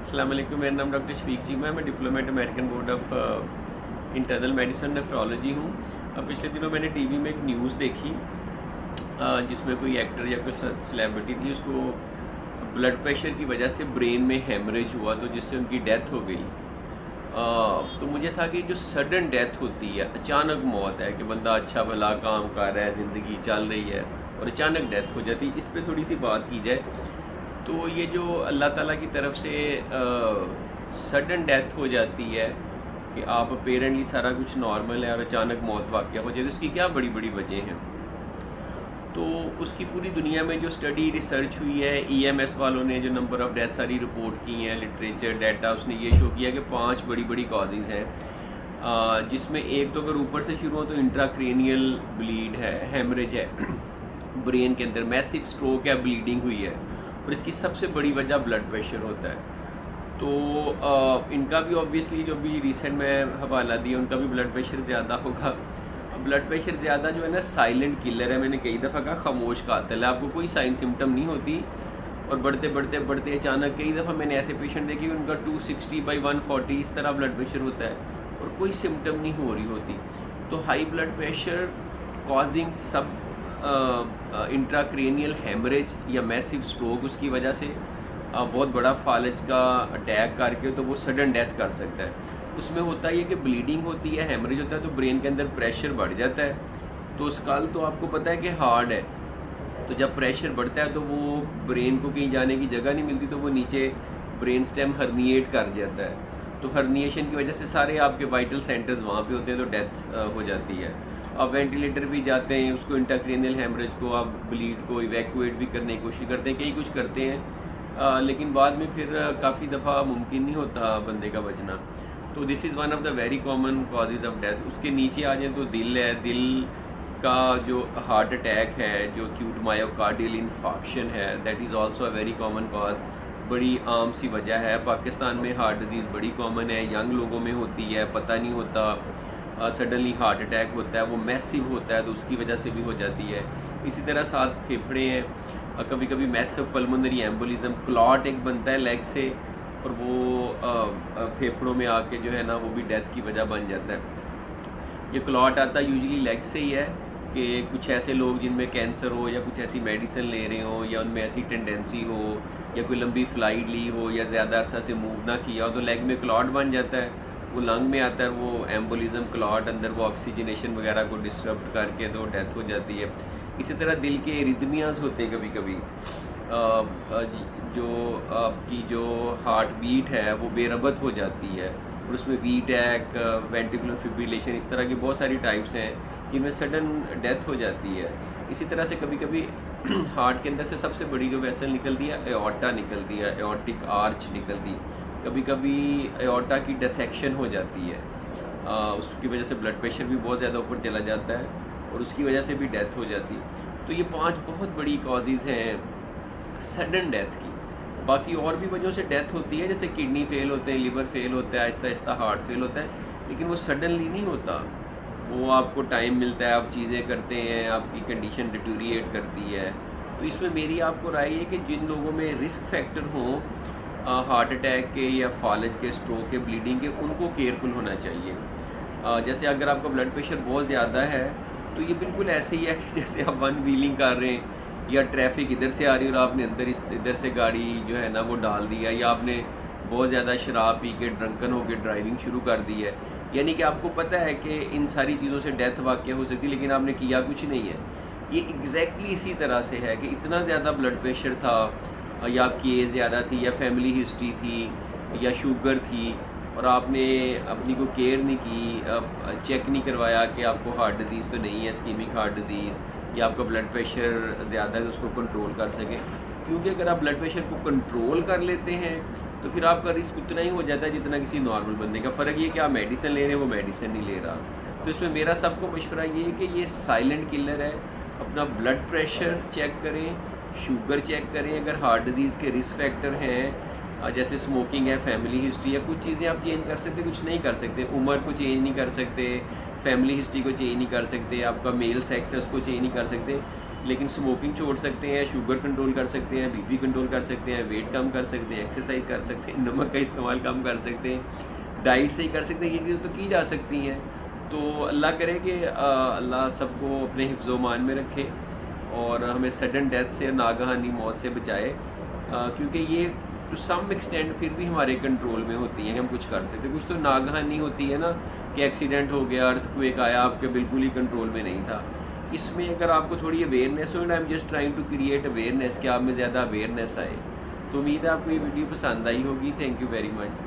अस्सलाम वालेकुम। मेरा नाम डॉक्टर शफीक चीमा है। मैं diplomat American board of internal medicine nephrology हूँ। पिछले दिनों मैंने टीवी में एक न्यूज़ देखी जिसमें कोई एक्टर या कोई सेलिब्रिटी थी, उसको ब्लड प्रेशर की वजह से ब्रेन में हेमरेज हुआ, तो जिससे उनकी डेथ हो गई। तो मुझे था कि जो सडन डेथ होती है, अचानक मौत है कि बंदा अच्छा भला काम कर रहा है, ज़िंदगी चल रही है और अचानक डेथ हो जाती है, इस पे थोड़ी सी बात की जाए। तो ये जो अल्लाह ताला की तरफ से सडन डेथ हो जाती है कि आप अपेरेंटली सारा कुछ नॉर्मल है और अचानक मौत वाक़या हो जाए, तो उसकी क्या बड़ी बड़ी वजह हैं। तो उसकी पूरी दुनिया में जो स्टडी रिसर्च हुई है, EMS वालों ने जो नंबर ऑफ़ डेथ सारी रिपोर्ट की हैं, लिटरेचर डाटा, उसने ये शो किया कि 5 बड़ी बड़ी कॉजेज़ हैं, जिसमें एक तो अगर ऊपर से शुरू हो तो इंट्राक्रेनियल ब्लीड है, हेमरेज है ब्रेन के अंदर, मैसिव स्ट्रोक है, ब्लीडिंग हुई है, और इसकी सबसे बड़ी वजह ब्लड प्रेशर होता है। तो इनका भी ऑब्वियसली जो भी रिसेंट में हवाला दिया, उनका भी ब्लड प्रेशर ज़्यादा होगा। ब्लड प्रेशर ज़्यादा जो है ना, साइलेंट किलर है। मैंने कई दफ़ा कहा खामोश कातिल है, आपको कोई साइन सिम्टम नहीं होती और बढ़ते बढ़ते बढ़ते अचानक, कई दफ़ा मैंने ऐसे पेशेंट देखे उनका 260/140 इस तरह ब्लड प्रेशर होता है और कोई सिम्टम नहीं हो रही होती। तो हाई ब्लड प्रेशर कॉजिंग सब इंट्राक्रेनियल हेमरेज या मैसिव स्ट्रोक, उसकी वजह से बहुत बड़ा फालज का अटैक करके तो वो सडन डेथ कर सकता है। उसमें होता है कि ब्लीडिंग होती है, हेमरेज होता है, तो ब्रेन के अंदर प्रेशर बढ़ जाता है। तो स्कल तो आपको पता है कि हार्ड है, तो जब प्रेशर बढ़ता है तो वो ब्रेन को कहीं जाने की जगह नहीं मिलती, तो वो नीचे ब्रेन स्टेम हर्निएट कर जाता है। तो हर्निएशन की वजह से सारे आपके वाइटल सेंटर्स वहाँ पे होते हैं, तो डेथ हो जाती है। अब वेंटिलेटर भी जाते हैं, उसको इंट्राक्रेनियल हेमरेज को आप ब्लीड को इवैक्यूएट भी करने की कोशिश करते हैं, कई कुछ करते हैं, लेकिन बाद में फिर काफ़ी दफ़ा मुमकिन नहीं होता बंदे का बचना। तो this is one of the very common causes of death. उसके नीचे आ जाए तो दिल है, दिल का जो हार्ट अटैक है, जो एक्यूट मायोकार्डियल इन्फाक्शन है, that is also a very common cause, बड़ी आम सी वजह है। पाकिस्तान में हार्ट डिजीज़ बड़ी कॉमन है, यंग लोगों में होती है, पता नहीं होता, सडनली हार्ट अटैक होता है, वो मैसिव होता है, तो उसकी वजह से भी हो जाती है। इसी तरह साथ फेफड़े हैं, कभी कभी मैसिव पल्मोनरी एम्बोलिज्म, क्लॉट एक बनता है लेग से और वो फेफड़ों में आके जो है ना, वो भी डेथ की वजह बन जाता है। ये क्लॉट आता यूजुअली लेग से ही है कि कुछ ऐसे लोग जिनमें कैंसर हो या कुछ ऐसी मेडिसिन ले रहे हो या उनमें ऐसी टेंडेंसी हो या कोई लंबी फ़्लाइट ली हो या ज़्यादा अरसा से मूव ना किया हो, तो लेग में क्लॉट बन जाता है, वो लंग में आता है, वो एम्बोलिज्म क्लॉट अंदर वो ऑक्सीजनेशन वगैरह को डिस्टर्ब करके तो डेथ हो जाती है। इसी तरह दिल के एरिथमियाज होते हैं कभी कभी, जो आपकी जो हार्ट बीट है वो बेरबत हो जाती है और उसमें वीटैक, वेंट्रिकुलर फिब्रिलेशन, इस तरह की बहुत सारी टाइप्स हैं जिनमें सडन डेथ हो जाती है। इसी तरह से कभी कभी हार्ट के अंदर से सबसे बड़ी जो वेसल निकलती है, एओर्टा निकलती है, एओर्टिक आर्च निकलती है। कभी कभी एओर्टा की डिसेक्शन हो जाती है, उसकी वजह से ब्लड प्रेशर भी बहुत ज़्यादा ऊपर चला जाता है और उसकी वजह से भी डेथ हो जाती है। तो ये 5 बहुत बड़ी कॉजेज़ हैं सडन डेथ की। बाकी और भी वजहों से डेथ होती है, जैसे किडनी फेल होते हैं, लिवर फेल होता है, आहिस्ता आहिस्ता हार्ट फेल होता है, लेकिन वो सडनली नहीं होता, वो आपको टाइम मिलता है, आप चीज़ें करते हैं, आपकी कंडीशन डिटोरिएट करती है। तो इसमें मेरी आपको राय है कि जिन लोगों में रिस्क फैक्टर हों हार्ट अटैक के या फालज के, स्ट्रोक के, ब्लीडिंग के, उनको केयरफुल होना चाहिए। जैसे अगर आपका ब्लड प्रेशर बहुत ज़्यादा है तो ये बिल्कुल ऐसे ही है कि जैसे आप वन व्हीलिंग कर रहे हैं या ट्रैफिक इधर से आ रही है और आपने इधर से गाड़ी जो है ना वो डाल दिया, या आपने बहुत ज़्यादा शराब पी के ड्रंकन होकर ड्राइविंग शुरू कर दी है, यानी कि आपको पता है कि इन सारी चीज़ों से डेथ वाक़या हो सकती है लेकिन आपने किया कुछ नहीं है। ये एग्जैक्टली इसी तरह से है कि इतना ज़्यादा ब्लड प्रेशर था या आपकी एज ज़्यादा थी या फैमिली हिस्ट्री थी या शुगर थी और आपने अपनी को केयर नहीं की, चेक नहीं करवाया कि आपको हार्ट डिज़ीज़ तो नहीं है, इस्कीमिक हार्ट डिज़ीज़, या आपका ब्लड प्रेशर ज़्यादा है तो उसको कंट्रोल कर सकें। क्योंकि अगर आप ब्लड प्रेशर को कंट्रोल कर लेते हैं तो फिर आपका रिस्क उतना ही हो जाता है जितना किसी नॉर्मल बंदे का। फ़र्क ये कि आप मेडिसिन ले रहे हैं, वो मेडिसिन नहीं ले रहा। तो इसमें मेरा सबको मशवरा ये है कि ये साइलेंट किलर है। अपना ब्लड प्रेशर चेक करें, शुगर चेक करें, अगर हार्ट डिज़ीज़ के रिस्क फैक्टर हैं जैसे स्मोकिंग है, फैमिली हिस्ट्री है, कुछ चीज़ें आप चेंज कर सकते, कुछ नहीं कर सकते। उम्र को चेंज नहीं कर सकते, फैमिली हिस्ट्री को चेंज नहीं कर सकते, आपका मेल सेक्स है उसको चेंज नहीं कर सकते, لیکن اسموکنگ چھوڑ سکتے ہیں، شوگر کنٹرول کر سکتے ہیں، بی پی کنٹرول کر سکتے ہیں، ویٹ کم کر سکتے ہیں، ایکسرسائز کر سکتے ہیں، نمک کا استعمال کم کر سکتے ہیں، ڈائٹ صحیح کر سکتے ہیں. یہ چیزیں تو کی جا سکتی ہیں. تو اللہ کرے کہ اللہ سب کو اپنے حفظ و امان میں رکھے اور ہمیں سڈن ڈیتھ سے، ناگہانی موت سے بچائے، کیونکہ یہ ٹو سم ایکسٹینٹ پھر بھی ہمارے کنٹرول میں ہوتی ہیں کہ ہم کچھ کر سکتے ہیں. کچھ تو ناگہانی ہوتی ہے نا، کہ ایکسیڈنٹ ہو گیا، ارتھ کویک آیا، آپ کے بالکل ہی کنٹرول میں نہیں تھا. اس میں اگر آپ کو تھوڑی اویئرنیس ہو، and I am just trying to create awareness, کہ آپ میں زیادہ اویئرنیس آئے. تو امید ہے آپ کو یہ ویڈیو پسند آئی ہوگی. Thank you very much.